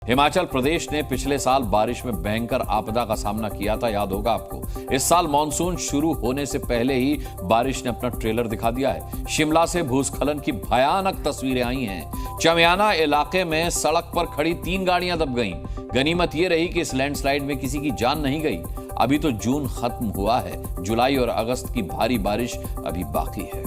हिमाचल प्रदेश ने पिछले साल बारिश में भयंकर आपदा का सामना किया था, याद होगा आपको। इस साल मॉनसून शुरू होने से पहले ही बारिश ने अपना ट्रेलर दिखा दिया है। शिमला से भूस्खलन की भयानक तस्वीरें आई हैं। चमियाना इलाके में सड़क पर खड़ी 3 गाड़ियां दब गईं। गनीमत यह रही कि इस लैंडस्लाइड में किसी की जान नहीं गई। अभी तो जून खत्म हुआ है, जुलाई और अगस्त की भारी बारिश अभी बाकी है।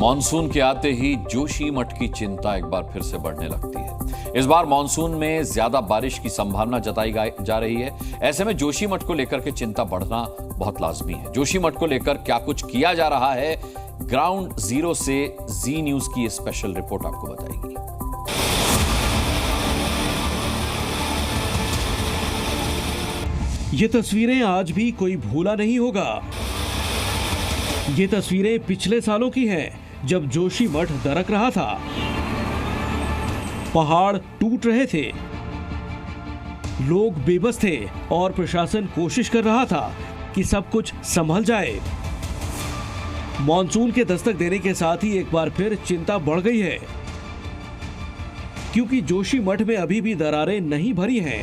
मॉनसून के आते ही जोशीमठ की चिंता एक बार फिर से बढ़ने लगती है। इस बार मॉनसून में ज्यादा बारिश की संभावना जताई जा रही है। ऐसे में जोशीमठ को लेकर के चिंता बढ़ना बहुत लाजमी है। जोशीमठ को लेकर क्या कुछ किया जा रहा है, ग्राउंड जीरो से जी न्यूज की स्पेशल रिपोर्ट आपको बताएगी। ये तस्वीरें आज भी कोई भूला नहीं होगा। ये तस्वीरें पिछले सालों की हैं, जब जोशीमठ दरक रहा था, पहाड़ टूट रहे थे, लोग बेबस थे और प्रशासन कोशिश कर रहा था कि सब कुछ संभल जाए। मॉनसून के दस्तक देने के साथ ही एक बार फिर चिंता बढ़ गई है, क्योंकि जोशीमठ में अभी भी दरारें नहीं भरी हैं।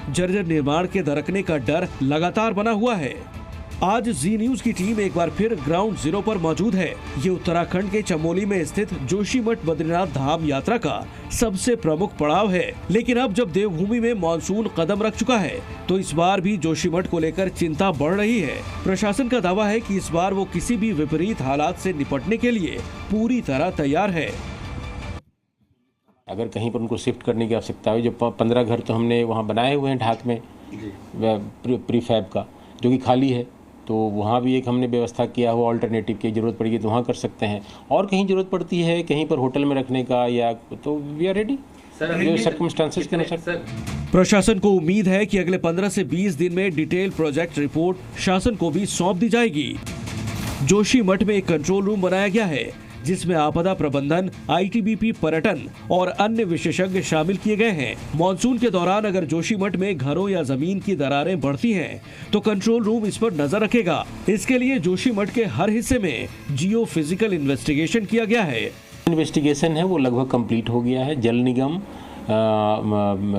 जर्जर निर्माण के दरकने का डर लगातार बना हुआ है। आज जी न्यूज की टीम एक बार फिर ग्राउंड जीरो पर मौजूद है। ये उत्तराखंड के चमोली में स्थित जोशीमठ बद्रीनाथ धाम यात्रा का सबसे प्रमुख पड़ाव है। लेकिन अब जब देवभूमि में मॉनसून कदम रख चुका है, तो इस बार भी जोशीमठ को लेकर चिंता बढ़ रही है। प्रशासन का दावा है कि इस बार वो किसी भी विपरीत हालात से निपटने के लिए पूरी तरह तैयार है। अगर कहीं पर उनको शिफ्ट करने की आवश्यकता हो, जो 15 घर तो हमने वहाँ बनाए हुए हैं ढाक में प्रीफैब का, जो कि खाली है, तो वहाँ भी एक हमने व्यवस्था किया हुआ ऑल्टरनेटिव की जरूरत पड़ेगी तो वहाँ कर सकते हैं। और कहीं जरूरत पड़ती है कहीं पर होटल में रखने का, या तो वी आर रेडी जो सर्कमस्टांसेस के अनुसार। प्रशासन को उम्मीद है कि अगले 15 से 20 दिन में डिटेल प्रोजेक्ट रिपोर्ट शासन को भी सौंप दी जाएगी। जोशीमठ में एक कंट्रोल रूम बनाया गया है, जिसमें आपदा प्रबंधन, आईटीबीपी, पर्यटन और अन्य विशेषज्ञ शामिल किए गए हैं। मॉनसून के दौरान अगर जोशीमठ में घरों या जमीन की दरारें बढ़ती हैं, तो कंट्रोल रूम इस पर नजर रखेगा। इसके लिए जोशीमठ के हर हिस्से में जियो फिजिकल इन्वेस्टिगेशन किया गया है। इन्वेस्टिगेशन है वो लगभग कंप्लीट हो गया है। जल निगम,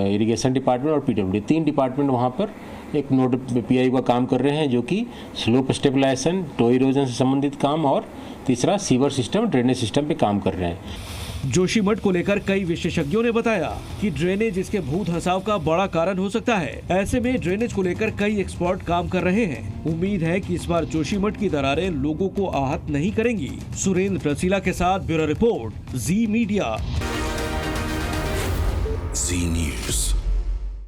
इरिगेशन डिपार्टमेंट और पीडब्ल्यूडी 3 डिपार्टमेंट वहाँ पर एक नोड पीआई का काम कर रहे हैं, जो कि स्लोप स्टेबलाइजेशन, टो इरोजन से संबंधित काम, और तीसरा सीवर सिस्टम, ड्रेनेज सिस्टम पे काम कर रहे हैं। जोशीमठ को लेकर कई विशेषज्ञों ने बताया कि ड्रेनेज इसके भू धंसाव का बड़ा कारण हो सकता है। ऐसे में ड्रेनेज को लेकर कई एक्सपर्ट काम कर रहे हैं। उम्मीद है कि इस बार जोशीमठ की दरारें लोगों को आहत नहीं करेंगी। सुरेंद्र रसीला के साथ ब्यूरो रिपोर्ट, जी मीडिया, जी न्यूज।